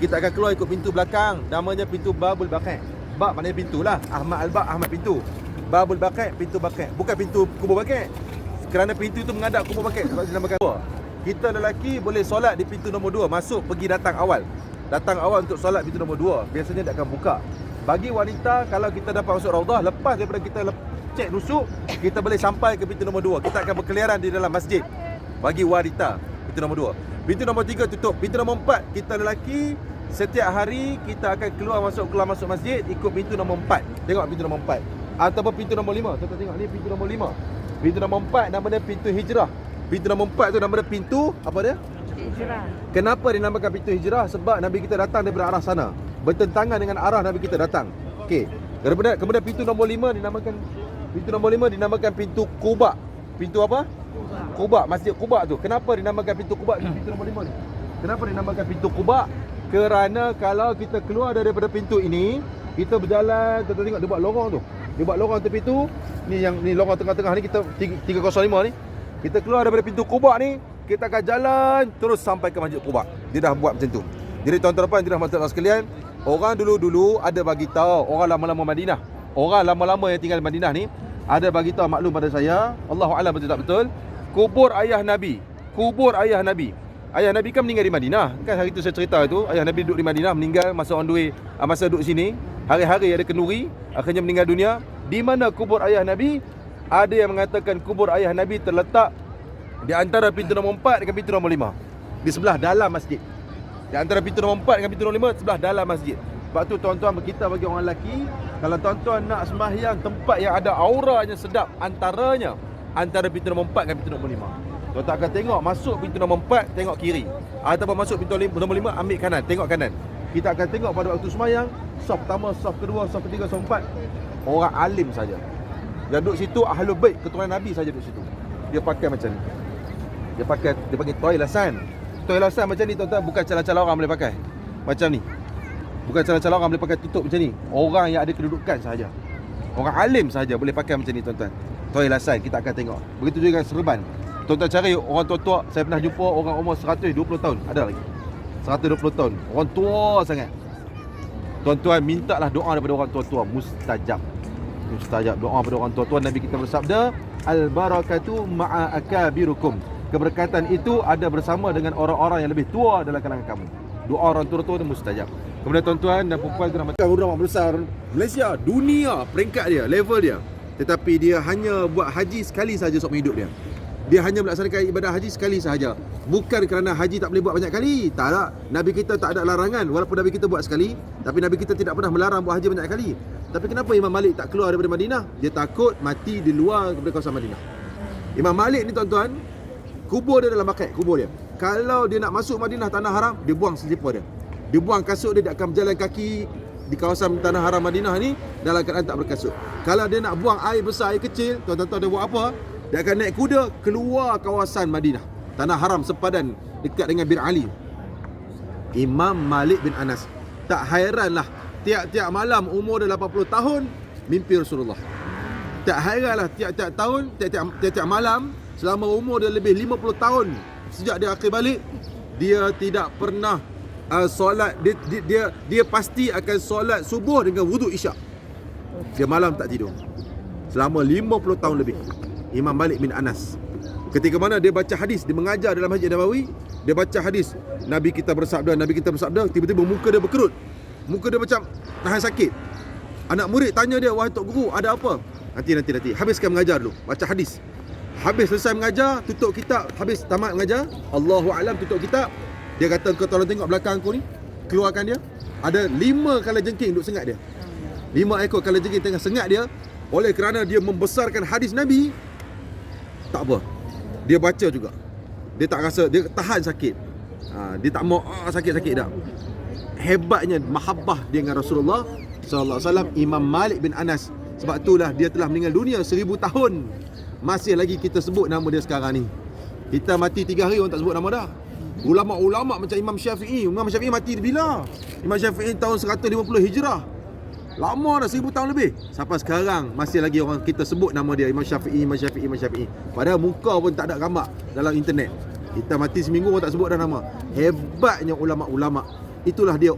Kita akan keluar ikut pintu belakang. Namanya pintu Babul Baqi'. Bab maknanya pintu lah. Ahmad Al-Bab, Ahmad pintu. Babul Baqi', pintu Baqi'. Bukan pintu kubur Baqi'. Kerana pintu itu menghadap kubur Baqi'. Sebab dinamakan dua. Kita lelaki boleh solat di pintu nombor 2. Masuk pergi datang awal. Datang awal untuk solat pintu nombor 2. Biasanya dia akan buka. Bagi wanita, kalau kita dapat masuk Raudah, lepas daripada kita cek nusuk, kita boleh sampai ke pintu nombor 2. Kita akan berkeliaran di dalam masjid. Bagi wanita, pintu nombor 2. Pintu nombor 3 tutup. Pintu nombor 4, kita lelaki setiap hari kita akan keluar masuk masjid ikut pintu nombor 4. Tengok pintu nombor 4. Ataupun pintu nombor 5. Tuan-tuan tengok ni pintu nombor 5. Pintu nombor 4 nama dia pintu hijrah. Pintu nombor 4 tu nama dia pintu apa dia? Hijrah. Kenapa dinamakan pintu hijrah? Sebab Nabi kita datang daripada arah sana. Bertentangan dengan arah Nabi kita datang. Okey. Kemudian pintu nombor 5 dinamakan pintu Quba. Pintu apa? Quba, Masjid Quba tu. Kenapa dinamakan pintu Quba? Pintu nombor 5 ni. Kenapa dinamakan pintu Quba? Kerana kalau kita keluar daripada pintu ini, kita berjalan, kita tengok dia buat lorong tu. Dia buat lorong tepi tu. Ni yang ni lorong tengah-tengah ni, kita 305 ni. Kita keluar daripada pintu Quba ni, kita akan jalan terus sampai ke Masjid Quba. Dia dah buat macam tu. Jadi tuan-tuan dan puan, tuan-tuan sekalian, orang dulu-dulu ada bagi tahu, orang lama-lama Madinah. Orang lama-lama yang tinggal di Madinah ni ada bagi tahu maklum pada saya, Allahu a'lam betul tak betul, kubur ayah Nabi. Kubur ayah Nabi. Ayah Nabi kan meninggal di Madinah. Kan hari tu saya cerita tu, ayah Nabi duduk di Madinah, meninggal masa on the way, masa duduk sini, hari-hari ada kenduri, akhirnya meninggal dunia. Di mana kubur ayah Nabi? Ada yang mengatakan kubur ayah Nabi terletak di antara pintu nombor 4 dengan pintu nombor 5. Di sebelah dalam masjid. Di antara pintu nombor 4 dengan pintu nombor 5, sebelah dalam masjid. Sebab tu tuan-tuan, kita bagi orang lelaki, kalau tuan-tuan nak sembahyang tempat yang ada auranya sedap, antara pintu nombor 4 dengan pintu nombor 5. Tuan-tuan akan tengok masuk pintu nombor 4, tengok kiri. Ataupun masuk pintu nombor 5, ambil kanan, tengok kanan. Kita akan tengok pada waktu sembahyang, saf pertama, saf kedua, saf ketiga, saf 4, orang alim saja. Yang duduk situ Ahlul Bait, keturunan Nabi saja duduk situ. Dia pakai macam ni. Dia panggil toilasan. Toilasan macam ni tuan-tuan, bukan calon-calon orang boleh pakai. Macam ni. Bukan calon-calon orang boleh pakai tutup macam ni. Orang yang ada kedudukan sahaja. Orang alim sahaja boleh pakai macam ni tuan-tuan. Toilasan kita akan tengok. Begitu juga dengan serban. Tuan-tuan cari orang tua-tua, saya pernah jumpa orang umur 120 tahun, ada lagi. 120 tahun. Orang tua sangat. Tuan-tuan mintalah doa daripada orang tua-tua, mustajab. Mustajab doa daripada orang tua-tua. Nabi kita bersabda, al-barakatu ma'a akabirukum. Keberkatan itu ada bersama dengan orang-orang yang lebih tua dalam kalangan kamu. Doa orang tua-tua itu mustajab. Kemudian tuan-tuan dan puan-puan, ulama besar Malaysia, dunia, peringkat dia, level dia. Tetapi dia hanya buat haji sekali sahaja seumur hidup dia. Dia hanya melaksanakan ibadah haji sekali sahaja. Bukan kerana haji tak boleh buat banyak kali. Tak ada. Nabi kita tak ada larangan. Walaupun Nabi kita buat sekali, tapi Nabi kita tidak pernah melarang buat haji banyak kali. Tapi kenapa Imam Malik tak keluar daripada Madinah? Dia takut mati di luar daripada kawasan Madinah. Imam Malik ni tuan-tuan, kubur dia dalam Baqi', kubur dia. Kalau dia nak masuk Madinah, tanah haram, dia buang selipar dia. Dia buang kasut dia akan berjalan kaki di kawasan tanah haram Madinah ni dalam keadaan tak berkasut. Kalau dia nak buang air besar, air kecil, tuan-tuan tahu dia buat apa? Dia akan naik kuda keluar kawasan Madinah, tanah haram sepadan dekat dengan Bir Ali. Imam Malik bin Anas. Tak hairanlah tiap-tiap malam umur dia 80 tahun mimpi Rasulullah. Tak hairanlah tiap-tiap tahun, tiap-tiap malam selama umur dia lebih 50 tahun sejak dia akhir balik, dia tidak pernah solat. Dia pasti akan solat subuh dengan wuduk isyak. Dia malam tak tidur selama 50 tahun lebih. Imam Malik bin Anas. Ketika mana dia baca hadis, dia mengajar dalam Masjid Nabawi, dia baca hadis, Nabi kita bersabda, tiba-tiba muka dia berkerut. Muka dia macam tahan sakit. Anak murid tanya dia, "Wahai Tok Guru, ada apa?" Nanti. Habiskan mengajar dulu. Baca hadis. Habis selesai mengajar, tutup kitab. Habis tamat mengajar, Allahu a'lam, tutup kitab. Dia kata, "Kau tolong tengok belakang aku ni." Keluarkan dia. Ada 5 kalajengking duk sengat dia. 5 ekor kalajengking tengah sengat dia. Oleh kerana dia membesarkan hadis Nabi, tak apa, dia baca juga. Dia tak rasa, dia tahan sakit. Dia tak mau sakit-sakit dah. Hebatnya mahabbah dia dengan Rasulullah sallallahu alaihi wasallam, Imam Malik bin Anas. Sebab itulah dia telah meninggal dunia 1000 tahun. Masih lagi kita sebut nama dia sekarang ni. Kita mati 3 hari orang tak sebut nama dah. Ulama-ulama macam Imam Syafi'i mati bila? Imam Syafi'i tahun 150 Hijrah. Lama dah, 1000 tahun lebih. Sampai sekarang masih lagi orang kita sebut nama dia, Imam Syafi'i. Padahal muka pun tak ada gambar dalam internet. Kita mati seminggu orang tak sebut dah nama. Hebatnya ulama-ulama. itulah dia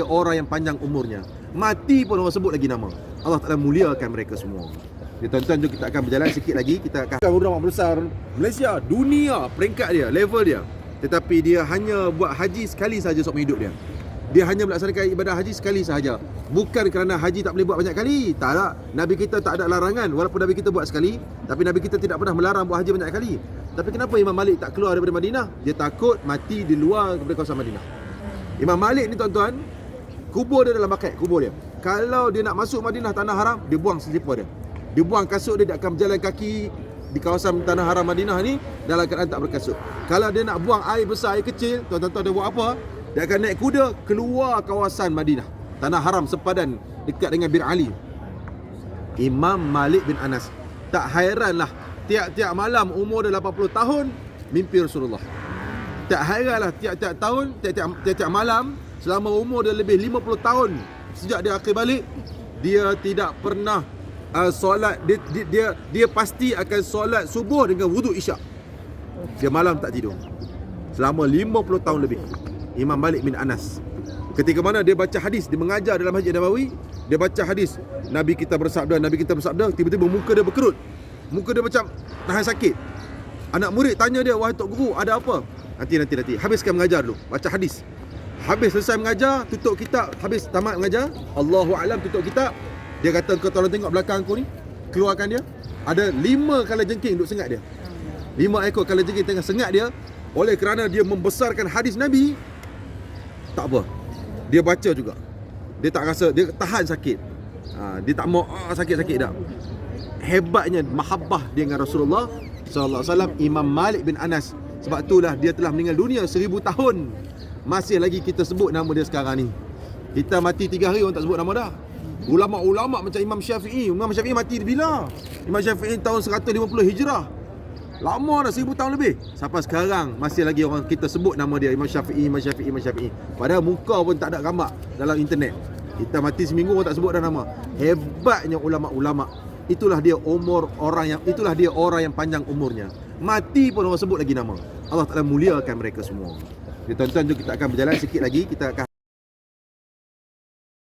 orang yang panjang umurnya. Mati pun orang sebut lagi nama. Allah Ta'ala muliakan mereka semua. Jadi tuan-tuan, jom kita akan berjalan sikit lagi. Kita akan ulama besar Malaysia, dunia, peringkat dia, level dia. Tetapi dia hanya buat haji sekali saja seumur hidup dia. Dia hanya melaksanakan ibadah haji sekali sahaja. Bukan kerana haji tak boleh buat banyak kali. Tak ada. Nabi kita tak ada larangan. Walaupun Nabi kita buat sekali, tapi Nabi kita tidak pernah melarang buat haji banyak kali. Tapi kenapa Imam Malik tak keluar daripada Madinah? Dia takut mati di luar daripada kawasan Madinah. Imam Malik ni tuan-tuan, kubur dia dalam bakat, kubur dia. Kalau dia nak masuk Madinah, tanah haram, dia buang selipar dia. Dia buang kasut dia, dia akan berjalan kaki di kawasan tanah haram Madinah ni dalam keadaan tak berkasut. Kalau dia nak buang air besar, air kecil, tuan-tuan dia buat apa? Dia akan naik kuda keluar kawasan Madinah, tanah haram sepadan dekat dengan Bir Ali. Imam Malik bin Anas, tak hairanlah tiap-tiap malam umur dia 80 tahun mimpi Rasulullah. Tak hairanlah tiap-tiap tahun, tiap-tiap malam selama umur dia lebih 50 tahun sejak dia akhir balik, dia tidak pernah solat. Dia pasti akan solat subuh dengan wuduk isyak. Dia malam tak tidur selama 50 tahun lebih. Imam Malik bin Anas, ketika mana dia baca hadis, dia mengajar dalam Masjid Nabawi, dia baca hadis, Nabi kita bersabda, tiba-tiba muka dia berkerut, muka dia macam tahan sakit. Anak murid tanya dia, wahai Tok Guru, ada apa? Nanti habiskan mengajar dulu, baca hadis. Habis selesai mengajar, tutup kitab, habis tamat mengajar, Allahu a'lam, tutup kitab. Dia kata, kau tolong tengok belakang aku ni, keluarkan dia. Ada 5 kalajengking duk sengat dia. 5 ekor kalajengking tengah sengat dia. Oleh kerana dia membesarkan hadis Nabi, tak apa, dia baca juga. Dia tak rasa, dia tahan sakit. Dia tak mau sakit-sakit dah. Hebatnya mahabbah dia dengan Rasulullah sallallahu alaihi wasallam, Imam Malik bin Anas. Sebab itulah dia telah meninggal dunia 1000 tahun. Masih lagi kita sebut nama dia sekarang ni. Kita mati 3 hari orang tak sebut nama dah. Ulama-ulama macam Imam Syafi'i mati bila? Imam Syafi'i tahun 150 Hijrah. Lama dah, 1000 tahun lebih. Sampai sekarang masih lagi orang kita sebut nama dia, Imam Syafi'i. Padahal muka pun tak ada gambar dalam internet. Kita mati seminggu orang tak sebut dah nama. Hebatnya ulama-ulama. Itulah dia orang yang panjang umurnya. Mati pun orang sebut lagi nama. Allah Ta'ala muliakan mereka semua. Jadi tuan-tuan, jom kita akan berjalan sikit lagi. Kita akan